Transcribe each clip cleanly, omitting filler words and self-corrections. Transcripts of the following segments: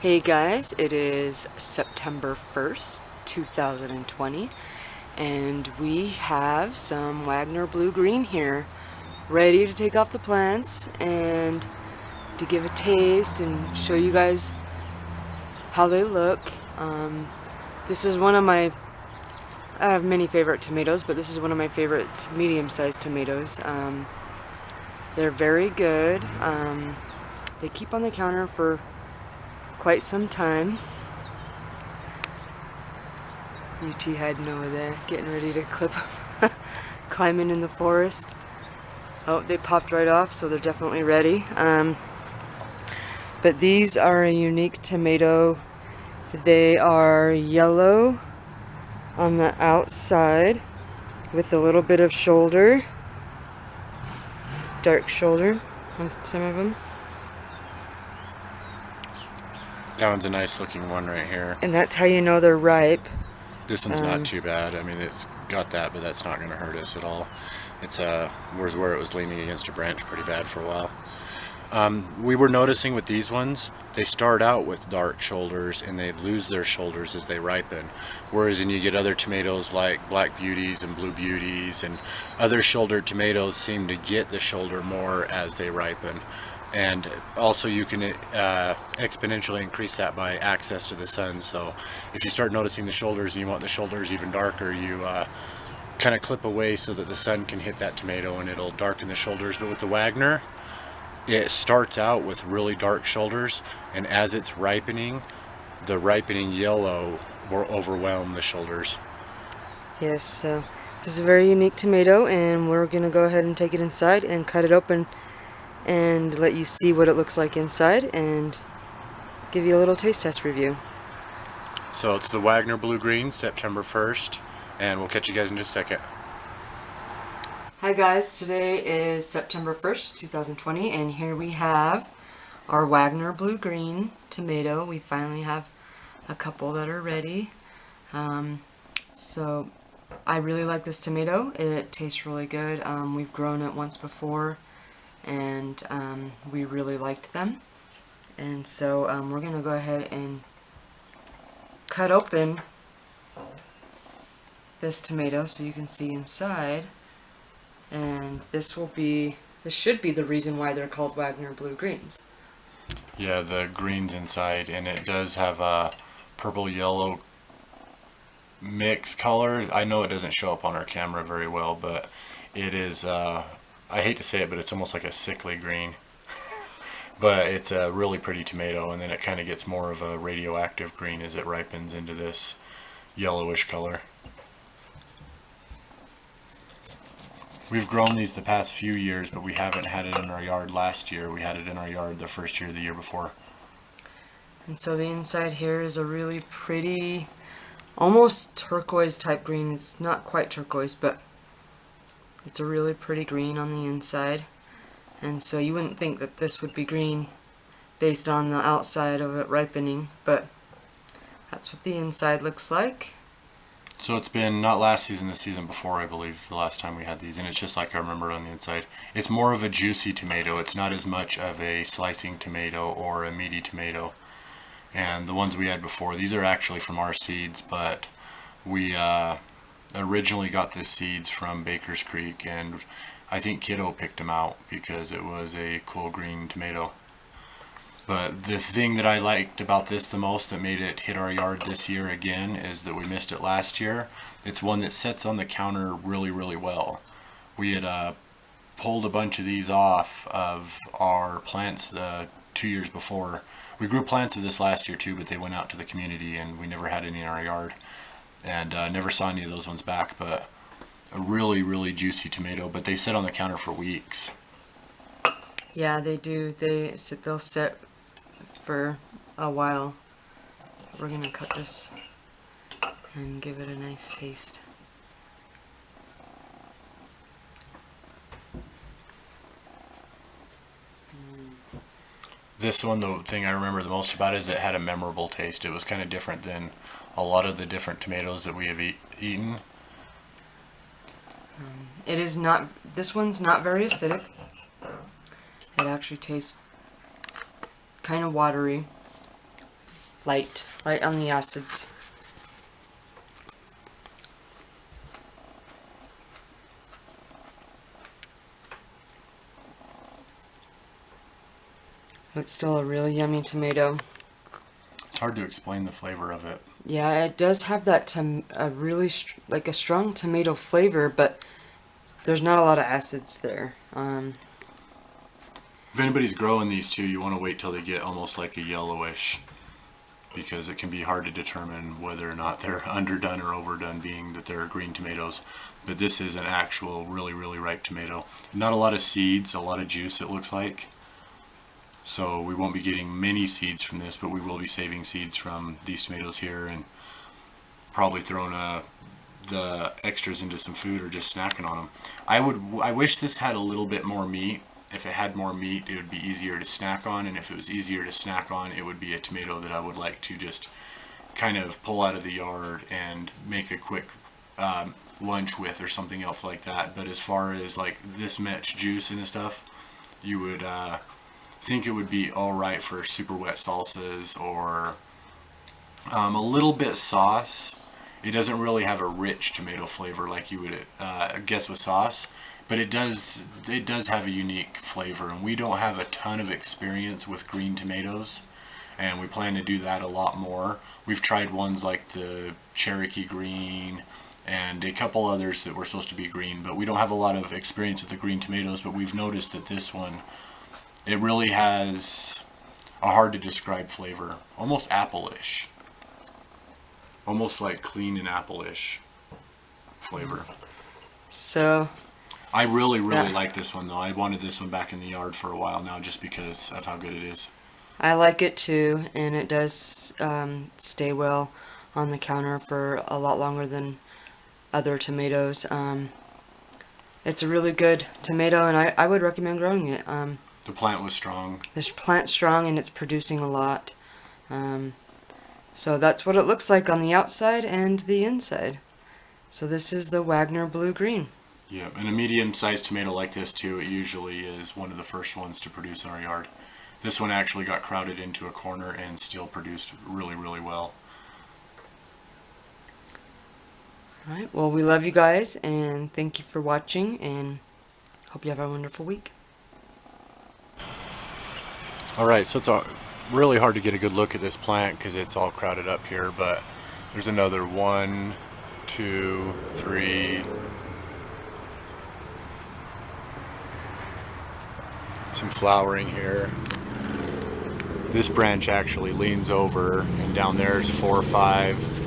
Hey guys, it is September 1st, 2020, and we have some Wagner blue-green here, ready to take off the plants and to give a taste and show you guys how they look. This is one of my, I have many favorite tomatoes, but this is one of my favorite medium-sized tomatoes. They're very good. They keep on the counter for quite some time. UT hiding over there, getting ready to clip climbing in the forest. Oh, they popped right off, so they're definitely ready. But these are a unique tomato. They are yellow on the outside with a little bit of shoulder, dark shoulder on some of them. That one's a nice looking one right here. And that's how you know they're ripe. This one's not too bad. I mean, it's got that, but that's not going to hurt us at all. It's where it was leaning against a branch pretty bad for a while. We were noticing with these ones, they start out with dark shoulders and they lose their shoulders as they ripen. Whereas when you get other tomatoes like Black Beauties and Blue Beauties and other shouldered tomatoes seem to get the shoulder more as they ripen. And also you can exponentially increase that by access to the sun. So if you start noticing the shoulders and you want the shoulders even darker, you kind of clip away so that the sun can hit that tomato and it'll darken the shoulders. But with the Wagner, it starts out with really dark shoulders, and as it's ripening, the ripening yellow will overwhelm the shoulders. Yes, so this is a very unique tomato, and we're going to go ahead and take it inside and cut it open and let you see what it looks like inside and give you a little taste test review. So it's the Wagner Blue Green, September 1st, and we'll catch you guys in just a second. Hi guys, today is September 1st, 2020, and here we have our Wagner Blue Green tomato. We finally have a couple that are ready. So I really like this tomato. It tastes really good. We've grown it once before, and we really liked them. And so we're going to go ahead and cut open this tomato so you can see inside. And this should be the reason why they're called Wagner Blue Greens. Yeah, the green's inside, and it does have a purple-yellow mix color. I know it doesn't show up on our camera very well, but it is, I hate to say it, but it's almost like a sickly green. But it's a really pretty tomato, and then it kind of gets more of a radioactive green as it ripens into this yellowish color. We've grown these the past few years, but we haven't had it in our yard last year. We had it in our yard the first year, the year before. And so the inside here is a really pretty, almost turquoise type green. It's not quite turquoise, but it's a really pretty green on the inside. And so you wouldn't think that this would be green based on the outside of it ripening, but that's what the inside looks like. So it's been not last season, the season before, I believe, the last time we had these, and it's just like I remember on the inside. It's more of a juicy tomato. It's not as much of a slicing tomato or a meaty tomato. And the ones we had before, these are actually from our seeds, but we originally got the seeds from Baker's Creek, and I think Kiddo picked them out because it was a cool green tomato. But the thing that I liked about this the most that made it hit our yard this year again is that we missed it last year. It's one that sits on the counter really, really well. We had pulled a bunch of these off of our plants 2 years before. We grew plants of this last year too, but they went out to the community and we never had any in our yard. And never saw any of those ones back, but a really, really juicy tomato. But they sit on the counter for weeks. Yeah, they do. They'll sit for a while. We're gonna cut this and give it a nice taste. This one, the thing I remember the most about it is it had a memorable taste. It was kind of different than a lot of the different tomatoes that we have eaten. It is not, this one's not very acidic. It actually tastes kind of watery. light on the acids. It's still a really yummy tomato. It's hard to explain the flavor of it. Yeah, it does have that a really like a strong tomato flavor, but there's not a lot of acids there. If anybody's growing these two, you want to wait till they get almost like a yellowish, because it can be hard to determine whether or not they're underdone or overdone, being that they're green tomatoes. But this is an actual really, really ripe tomato. Not a lot of seeds, a lot of juice it looks like. So we won't be getting many seeds from this, but we will be saving seeds from these tomatoes here and probably throwing the extras into some food or just snacking on them. I wish this had a little bit more meat. If it had more meat, it would be easier to snack on, and if it was easier to snack on, it would be a tomato that I would like to just kind of pull out of the yard and make a quick lunch with or something else like that. But as far as like this much juice and stuff, you would think it would be alright for super wet salsas or a little bit sauce. It doesn't really have a rich tomato flavor like you would guess with sauce, but it does have a unique flavor, and we don't have a ton of experience with green tomatoes, and we plan to do that a lot more. We've tried ones like the Cherokee green and a couple others that were supposed to be green, but we don't have a lot of experience with the green tomatoes. But we've noticed that this one, it really has a hard to describe flavor, almost apple-ish, almost like clean and apple-ish flavor. So I really like this one though. I wanted this one back in the yard for a while now just because of how good it is. I like it too, and it does stay well on the counter for a lot longer than other tomatoes. It's a really good tomato, and I would recommend growing it. The plant was strong. This plant's strong, and it's producing a lot. So that's what it looks like on the outside and the inside. So this is the Wagner Blue Green. Yeah, and a medium-sized tomato like this too, it usually is one of the first ones to produce in our yard. This one actually got crowded into a corner and still produced really, really well. Alright, well, we love you guys, and thank you for watching, and hope you have a wonderful week. Alright, so it's really hard to get a good look at this plant because it's all crowded up here, but there's another 1, 2, 3, some flowering here. This branch actually leans over, and down there's 4 or 5.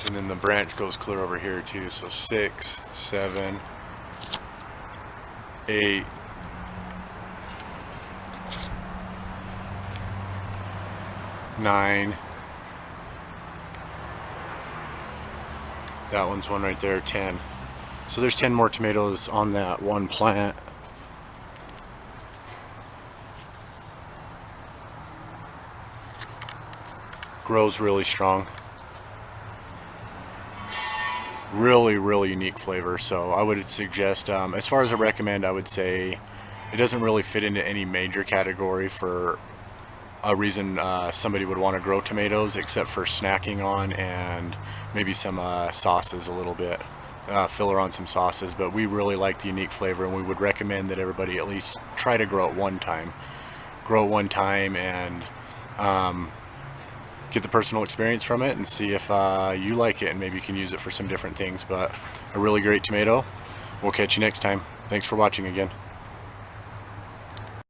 And then the branch goes clear over here too, so 6, 7, 8, 9. That one's one right there, 10. So there's 10 more tomatoes on that one plant. Grows really strong. Really, really unique flavor. So I would suggest, as far as I recommend, I would say it doesn't really fit into any major category for a reason somebody would want to grow tomatoes, except for snacking on and maybe some sauces a little bit. Filler on some sauces, but we really like the unique flavor, and we would recommend that everybody at least try to grow it one time. Grow it one time and get the personal experience from it and see if you like it, and maybe you can use it for some different things. But a really great tomato. We'll catch you next time. Thanks for watching again.